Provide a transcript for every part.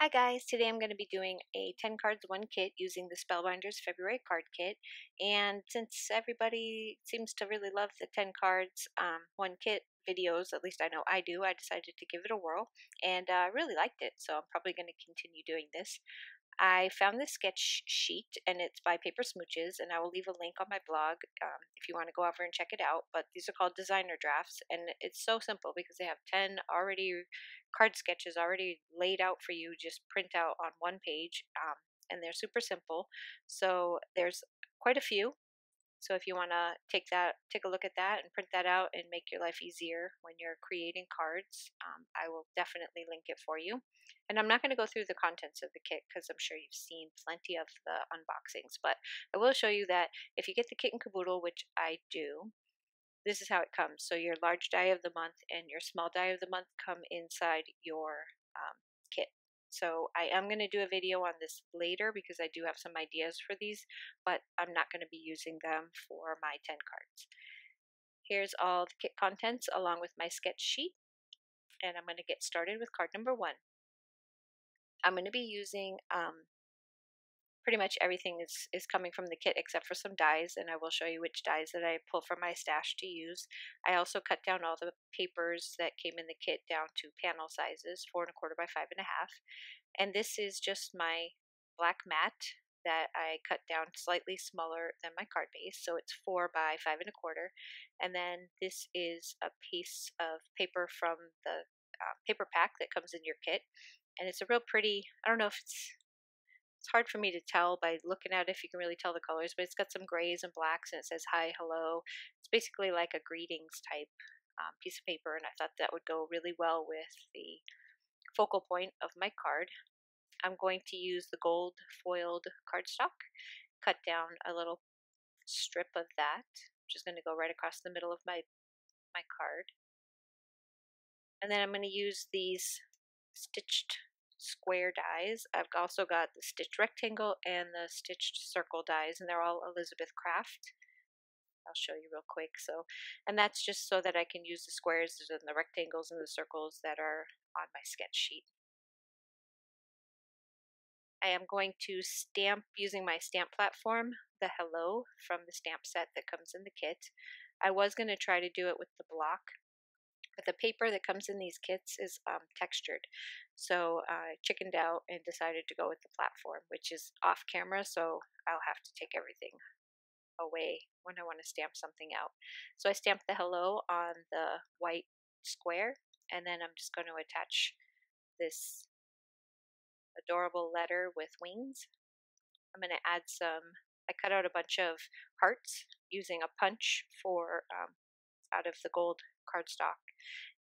Hi guys, today I'm going to be doing a 10 cards 1 kit using the Spellbinders February card kit. And since everybody seems to really love the 10 cards 1 kit videos, at least I know I do, I decided to give it a whirl and really liked it. So I'm probably going to continue doing this. I found this sketch sheet and it's by Paper Smooches, and I will leave a link on my blog if you want to go over and check it out. But these are called designer drafts, and it's so simple because they have 10 already card sketches already laid out for you, just print out on one page, and they're super simple. So there's quite a few, so if you want to take a look at that and print that out and make your life easier when you're creating cards, I will definitely link it for you. And I'm not going to go through the contents of the kit because I'm sure you've seen plenty of the unboxings, but I will show you that if you get the kit and caboodle, which I do, this is how it comes. So your large die of the month and your small die of the month come inside your kit. So I am going to do a video on this later because I do have some ideas for these, but I'm not going to be using them for my 10 cards. Here's all the kit contents along with my sketch sheet, and I'm going to get started with card number 1. I'm going to be using pretty much everything is coming from the kit except for some dies, and I will show you which dies that I pull from my stash to use. I also cut down all the papers that came in the kit down to panel sizes, 4¼ by 5½. And this is just my black mat that I cut down slightly smaller than my card base, so it's 4 by 5¼ and then this is a piece of paper from the paper pack that comes in your kit, and it's a real pretty, I don't know if it's hard for me to tell by looking at it if you can really tell the colors, but it's got some grays and blacks and it says hi, hello. It's basically like a greetings type piece of paper, and I thought that would go really well with the focal point of my card. I'm going to use the gold foiled cardstock, cut down a little strip of that, which is going to go right across the middle of my card. And then I'm going to use these stitched square dies. I've also got the stitched rectangle and the stitched circle dies, and they're all Elizabeth Craft. I'll show you real quick. So, and that's just so that I can use the squares and the rectangles and the circles that are on my sketch sheet. I am going to stamp using my stamp platform the hello from the stamp set that comes in the kit. I was going to try to do it with the block, but the paper that comes in these kits is textured. So I chickened out and decided to go with the platform, which is off camera, so I'll have to take everything away when I want to stamp something out. So I stamped the hello on the white square, and then I'm just going to attach this adorable letter with wings. I'm going to add I cut out a bunch of hearts using a punch for out of the gold cardstock,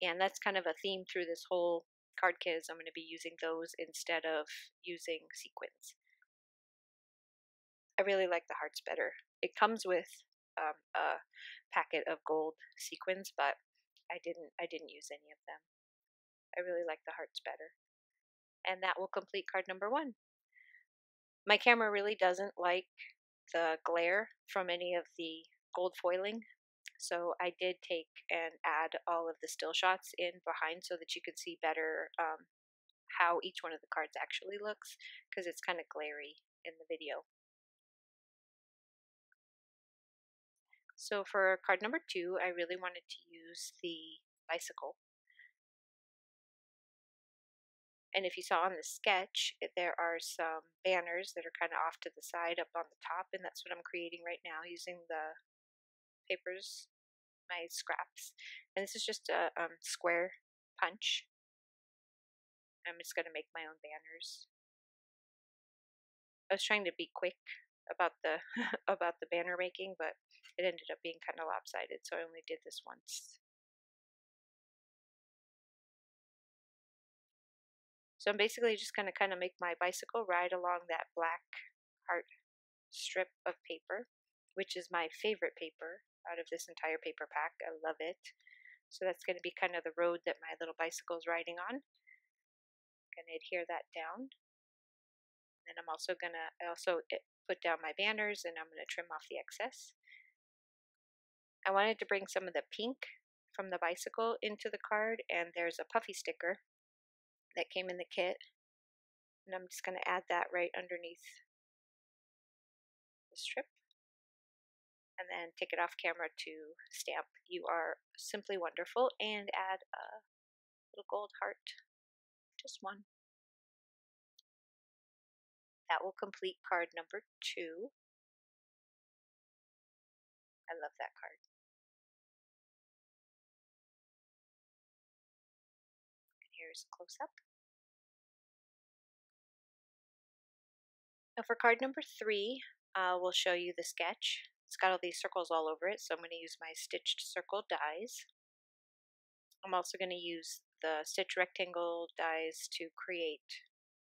and that's kind of a theme through this whole card kit is I'm going to be using those instead of using sequins. I really like the hearts better. It comes with a packet of gold sequins, but I didn't use any of them. I really like the hearts better. And that will complete card number 1. My camera really doesn't like the glare from any of the gold foiling, so I did take and add all of the still shots in behind so that you can see better how each one of the cards actually looks, because it's kind of glary in the video. So for card number 2, I really wanted to use the bicycle. And if you saw on the sketch, there are some banners that are kind of off to the side up on the top, and that's what I'm creating right now using the papers, my scraps. And this is just a square punch. I'm just going to make my own banners. I was trying to be quick about the about the banner making, but it ended up being kind of lopsided, so I only did this once. So I'm basically just going to kind of make my bicycle ride along that black heart strip of paper, which is my favorite paper out of this entire paper pack. I love it. So that's going to be kind of the road that my little bicycle is riding on. I'm going to adhere that down. And I'm also going to put down my banners, and I'm going to trim off the excess. I wanted to bring some of the pink from the bicycle into the card, and there's a puffy sticker that came in the kit. And I'm just going to add that right underneath the strip and then take it off camera to stamp. You are simply wonderful, and add a little gold heart, just one. That will complete card number 2. I love that card. And here's a close up. Now for card number 3, we'll show you the sketch. It's got all these circles all over it, so I'm going to use my stitched circle dies. I'm also going to use the stitch rectangle dies to create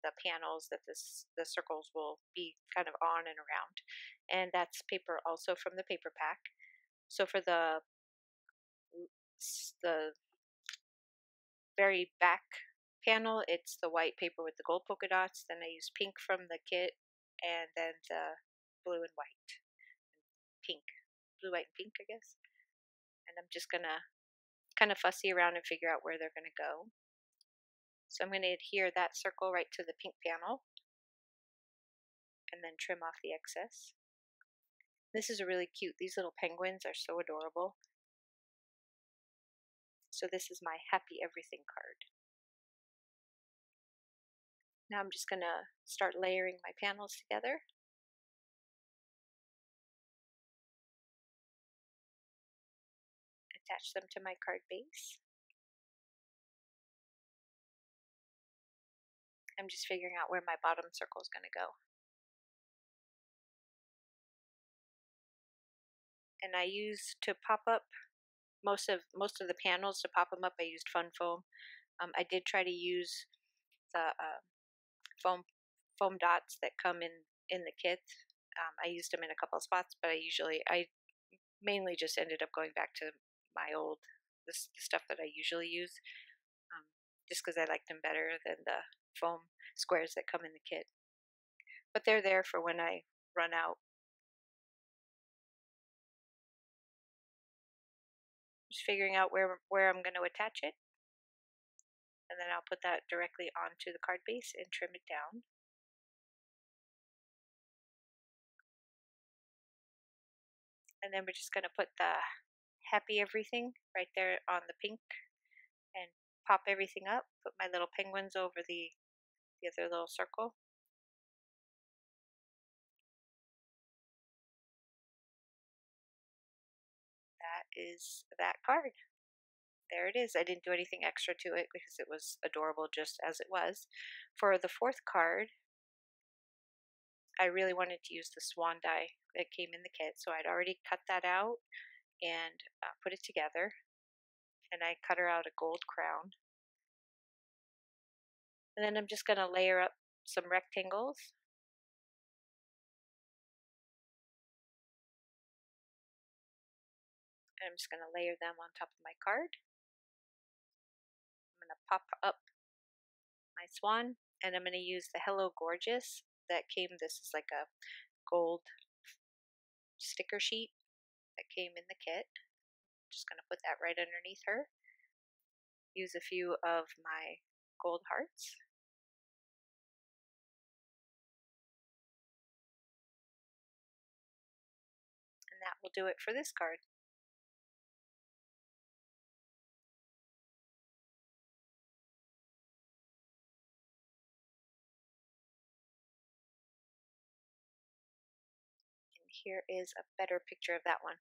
the panels that the circles will be kind of on and around. And that's paper also from the paper pack. So for the very back panel, it's the white paper with the gold polka dots. Then I use pink from the kit, and then the blue and white. Pink. Blue, white, and pink, I guess. And I'm just going to kind of fussy around and figure out where they're going to go. So I'm going to adhere that circle right to the pink panel and then trim off the excess. This is really cute. These little penguins are so adorable. So this is my Happy Everything card. Now I'm just going to start layering my panels together. Attach them to my card base. I'm just figuring out where my bottom circle is going to go. And I used to pop up most of the panels. To pop them up, I used fun foam. I did try to use the foam dots that come in the kit. I used them in a couple of spots, but I mainly just ended up going back to my old the stuff that I usually use, just because I liked them better than the foam squares that come in the kit. But they're there for when I run out. Just figuring out where I'm going to attach it, and then I'll put that directly onto the card base and trim it down. And then we're just going to put the Happy Everything right there on the pink and pop everything up. Put my little penguins over the other little circle. That is that card. There it is. I didn't do anything extra to it because it was adorable just as it was. For the 4th card, I really wanted to use the swan die that came in the kit, so I'd already cut that out and put it together. And I cut her out a gold crown. And then I'm just going to layer up some rectangles. And I'm just going to layer them on top of my card. I'm going to pop up my swan, and I'm going to use the Hello Gorgeous that came. This is like a gold sticker sheet that came in the kit. Just going to put that right underneath her. Use a few of my gold hearts. And that will do it for this card. And here is a better picture of that one.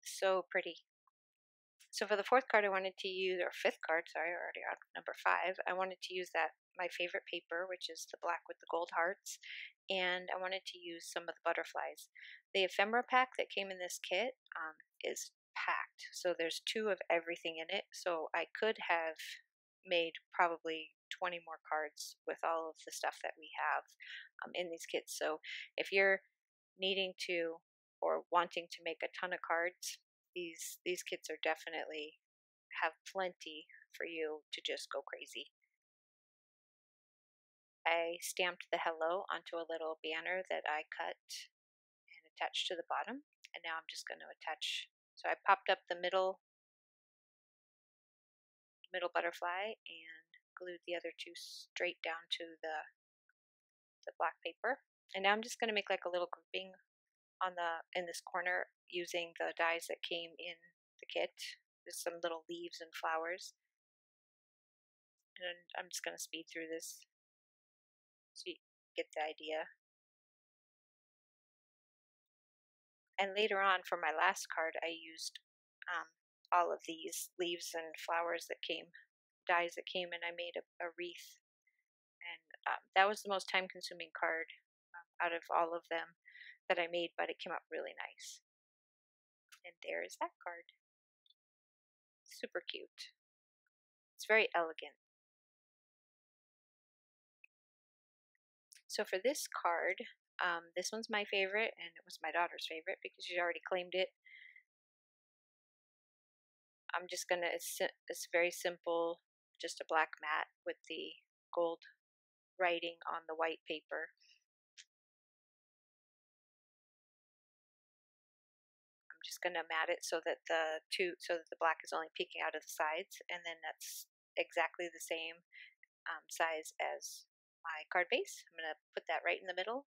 So pretty. So for the 4th card, I wanted to use, or 5th card, sorry, we're already on number 5. I wanted to use my favorite paper, which is the black with the gold hearts, and I wanted to use some of the butterflies. The ephemera pack that came in this kit is packed, so there's 2 of everything in it. So I could have made probably 20 more cards with all of the stuff that we have in these kits. So if you're needing to or wanting to make a ton of cards, these kits are definitely have plenty for you to just go crazy. I stamped the hello onto a little banner that I cut and attached to the bottom, and now I'm just going to attach. So I popped up the middle butterfly and glued the other two straight down to the black paper. And now I'm just going to make like a little grouping on in this corner using the dies that came in the kit. There's some little leaves and flowers. And I'm just going to speed through this so you get the idea. And later on for my last card, I used all of these leaves and flowers that came, dies that came, and I made a wreath. And that was the most time consuming card out of all of them that I made, but it came out really nice. And there is that card. Super cute. It's very elegant. So for this card, this one's my favorite, and it was my daughter's favorite because she already claimed it. I'm just gonna, it's very simple, just a black mat with the gold writing on the white paper. I'm just gonna mat it so that the black is only peeking out of the sides, and then that's exactly the same size as my card base. I'm gonna put that right in the middle.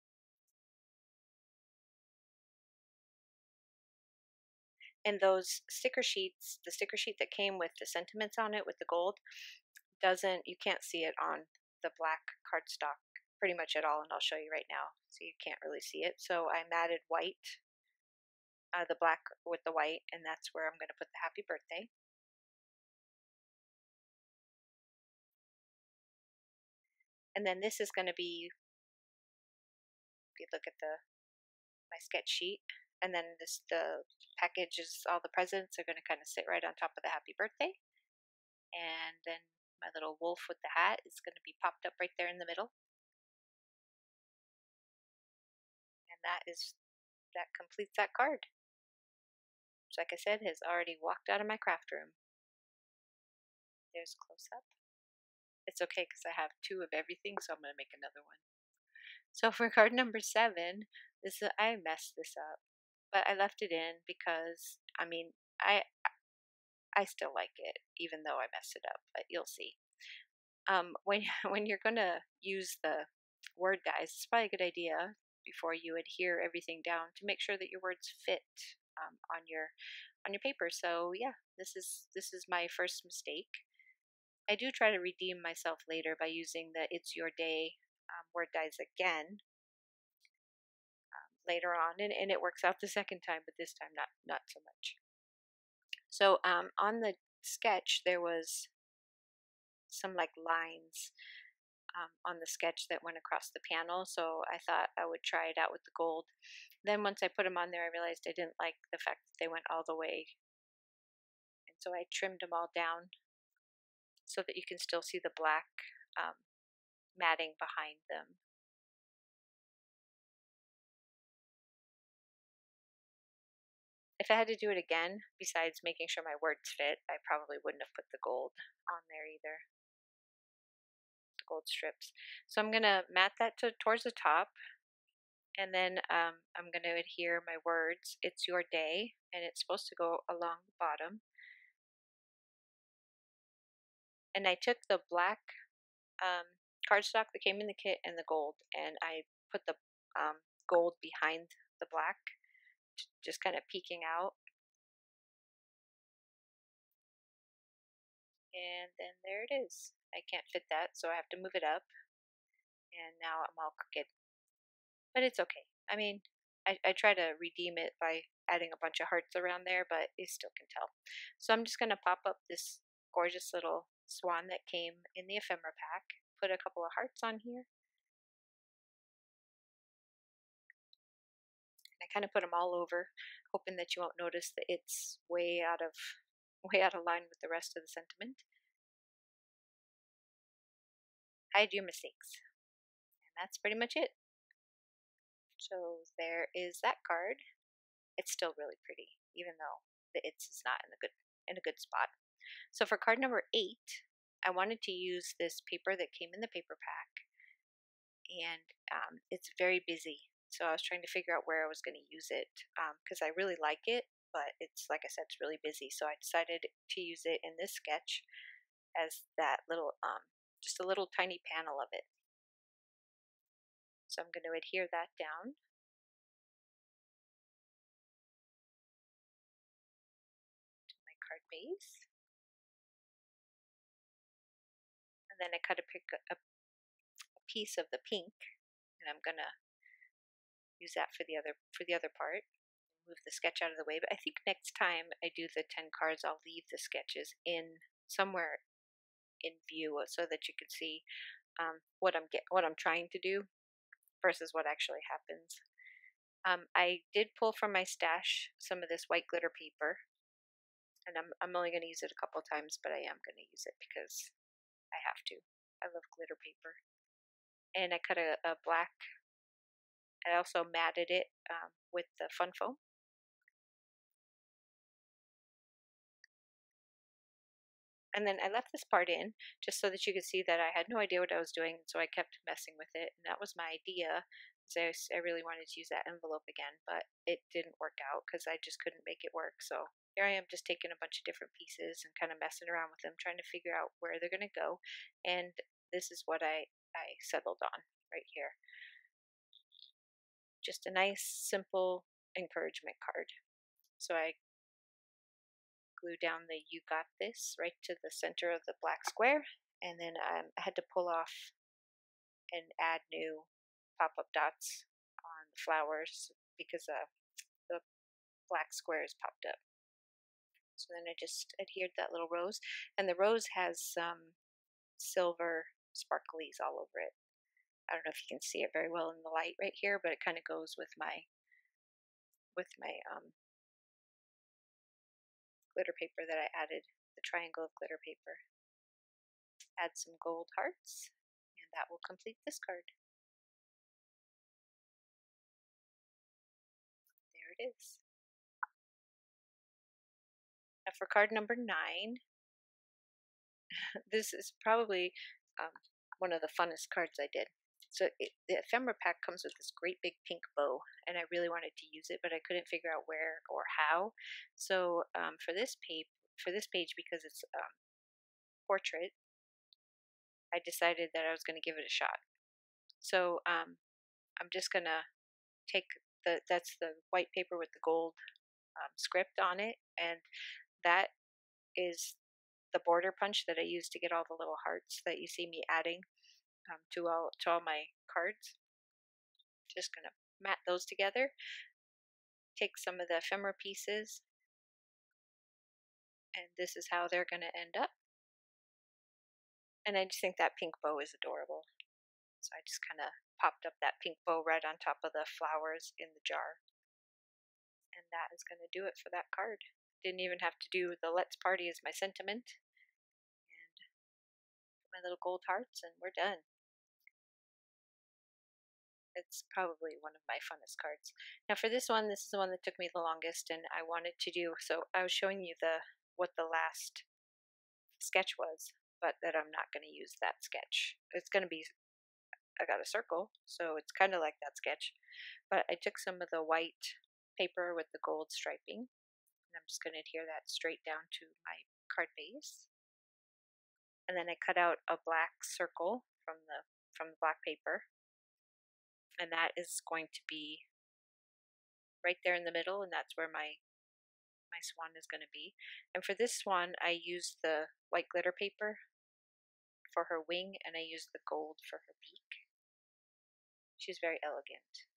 And those sticker sheets, the sticker sheet that came with the sentiments on it with the gold, you can't see it on the black cardstock pretty much at all, and I'll show you right now. So you can't really see it. So I matted white, the black with the white, and that's where I'm going to put the happy birthday. And then this is going to be, if you look at my sketch sheet, and then the package is all the presents are going to kind of sit right on top of the happy birthday. And then my little wolf with the hat is going to be popped up right there in the middle. And that completes that card. Which, like I said, has already walked out of my craft room. There's close up. It's okay because I have two of everything, so I'm going to make another one. So for card number 7, I messed this up, but I left it in because I mean I still like it even though I messed it up. But you'll see. When you're going to use the word dies, it's probably a good idea before you adhere everything down to make sure that your words fit on your paper. So yeah, this is my first mistake. I do try to redeem myself later by using the "It's Your Day" word dies again later on, and it works out the second time, but this time not so much. So on the sketch there was some like lines on the sketch that went across the panel, so I thought I would try it out with the gold. Then once I put them on there, I realized I didn't like the fact that they went all the way, and so I trimmed them all down so that you can still see the black matting behind them. If I had to do it again, besides making sure my words fit, I probably wouldn't have put the gold on there either. The gold strips. So I'm going to mat that towards the top, and then I'm going to adhere my words. It's your day, and it's supposed to go along the bottom. And I took the black cardstock that came in the kit and the gold, and I put the gold behind the black, just kind of peeking out. And then there it is. I can't fit that, so I have to move it up. And now I'm all crooked. But it's okay. I mean, I try to redeem it by adding a bunch of hearts around there, but you still can tell. So I'm just going to pop up this gorgeous little swan that came in the ephemera pack, put a couple of hearts on here. And I kind of put them all over, hoping that you won't notice that it's way out of line with the rest of the sentiment. Hide your mistakes. And that's pretty much it. So there is that card. It's still really pretty, even though the "it's" is not in a good spot. So for card number 8, I wanted to use this paper that came in the paper pack, and it's very busy. So I was trying to figure out where I was going to use it because I really like it, but it's, like I said, it's really busy. So I decided to use it in this sketch as that little just a little tiny panel of it. So I'm going to adhere that down. To my card base. And then I cut a piece of the pink, and I'm going to use that for the other part. Move the sketch out of the way, but I think next time I do the 10 cards, I'll leave the sketches in somewhere in view so that you can see what I'm trying to do versus what actually happens. I did pull from my stash some of this white glitter paper, and I'm only going to use it a couple times, but I am going to use it because I have to. I love glitter paper. And I cut a black. I also matted it with the Fun Foam. And then I left this part in just so that you could see that I had no idea what I was doing, so I kept messing with it. And that was my idea. I really wanted to use that envelope again, but it didn't work out because I just couldn't make it work. So here I am just taking a bunch of different pieces and kind of messing around with them, trying to figure out where they're going to go. And this is what I settled on right here. Just a nice, simple encouragement card. So I glue down the "You Got This" right to the center of the black square, and then I had to pull off and add new pop-up dots on the flowers because the black squares popped up. So then I just adhered that little rose, and the rose has some silver sparklies all over it. I don't know if you can see it very well in the light right here, but it kind of goes with my glitter paper that I added, the triangle of glitter paper. Add some gold hearts, and that will complete this card. There it is. Now for card number 9, this is probably one of the funnest cards I did. So the ephemera pack comes with this great big pink bow, and I really wanted to use it, but I couldn't figure out where or how. So for this page, because it's portrait, I decided that I was going to give it a shot. So I'm just going to take that's the white paper with the gold script on it, and that is the border punch that I use to get all the little hearts that you see me adding to all my cards. Just gonna mat those together. Take some of the ephemera pieces, and this is how they're gonna end up. And I just think that pink bow is adorable. So I just kind of popped up that pink bow right on top of the flowers in the jar. And that is going to do it for that card. Didn't even have to do the "Let's Party" as my sentiment. And my little gold hearts, and we're done. It's probably one of my funnest cards. Now for this is the one that took me the longest, and I wanted to do, so I was showing you what the last sketch was, but that I'm not going to use that sketch. It's going to be, I got a circle, so it's kind of like that sketch, but I took some of the white paper with the gold striping, and I'm just going to adhere that straight down to my card base. And then I cut out a black circle from the black paper, and that is going to be right there in the middle, and that's where my swan is going to be. And for this swan, I used the white glitter paper for her wing, and I used the gold for her beak. She's very elegant.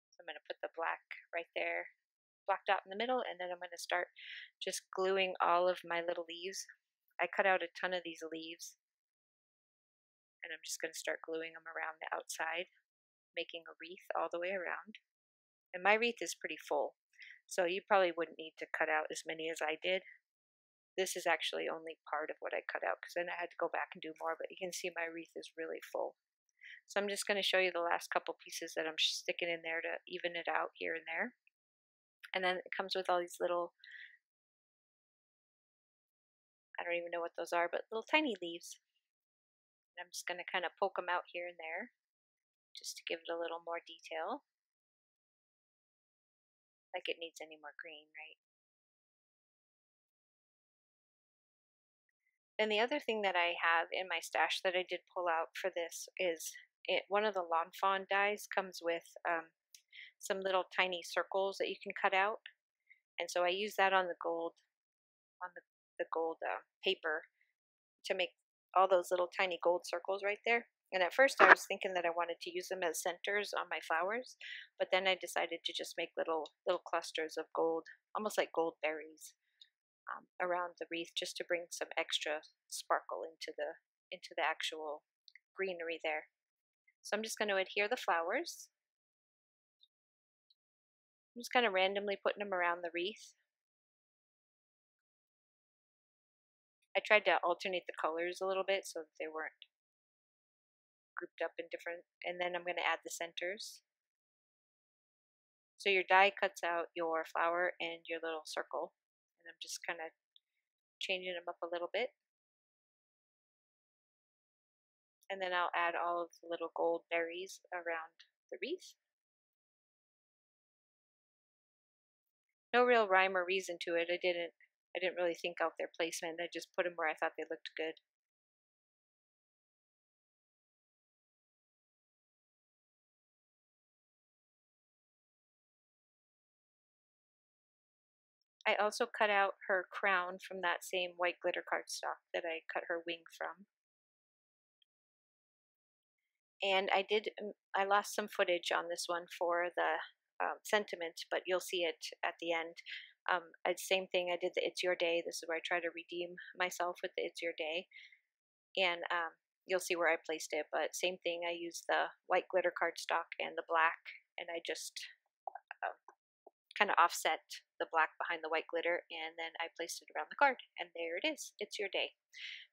So I'm going to put the black right there, black dot in the middle, and then I'm going to start just gluing all of my little leaves. I cut out a ton of these leaves, and I'm just going to start gluing them around the outside, making a wreath all the way around. And my wreath is pretty full, so you probably wouldn't need to cut out as many as I did. This is actually only part of what I cut out, because then I had to go back and do more, but you can see my wreath is really full. So I'm just going to show you the last couple pieces that I'm sticking in there to even it out here and there. And then it comes with all these little, I don't even know what those are, but little tiny leaves. And I'm just going to kind of poke them out here and there just to give it a little more detail. Like it needs any more green, right? And the other thing that I have in my stash that I did pull out for this is one of the Lawn Fawn dies comes with some little tiny circles that you can cut out, and so I use that on the gold paper to make all those little tiny gold circles right there. And at first I was thinking that I wanted to use them as centers on my flowers, but then I decided to just make little clusters of gold, almost like gold berries, around the wreath, just to bring some extra sparkle into the actual greenery there. So I'm just going to adhere the flowers. I'm just kind of randomly putting them around the wreath. I tried to alternate the colors a little bit so that they weren't grouped up in different, and then I'm going to add the centers. So your die cuts out your flower and your little circle, and I'm just kind of changing them up a little bit. And then I'll add all of the little gold berries around the wreath. No real rhyme or reason to it. I didn't really think out their placement. I just put them where I thought they looked good. I also cut out her crown from that same white glitter cardstock that I cut her wing from. And I lost some footage on this one for the sentiment, but you'll see it at the end. Same thing, I did the It's Your Day. This is where I try to redeem myself with the It's Your Day. And you'll see where I placed it, but same thing, I used the white glitter cardstock and the black, and I just kind of offset the black behind the white glitter, and then I placed it around the card, and there it is. It's your day.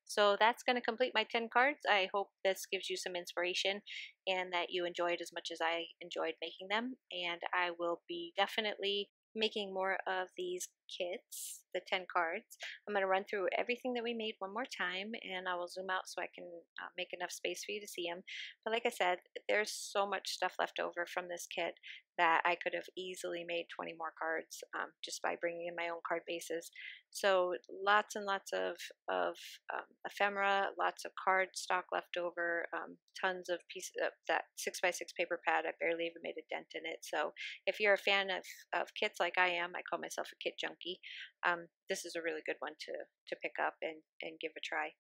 So that's going to complete my 10 cards. I hope this gives you some inspiration and that you enjoyed as much as I enjoyed making them. And I will be definitely making more of these kits, the 10 cards. I'm going to run through everything that we made one more time, and I will zoom out so I can make enough space for you to see them. But like I said, there's so much stuff left over from this kit that I could have easily made 20 more cards just by bringing in my own card bases. So lots and lots of ephemera, lots of card stock left over, tons of pieces of that 6x6 paper pad. I barely even made a dent in it. So if you're a fan of kits like I am, I call myself a kit junkie, this is a really good one to pick up and give a try.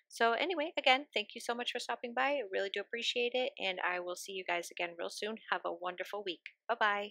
So anyway, again, thank you so much for stopping by. I really do appreciate it, and I will see you guys again real soon. Have a wonderful week. Bye-bye.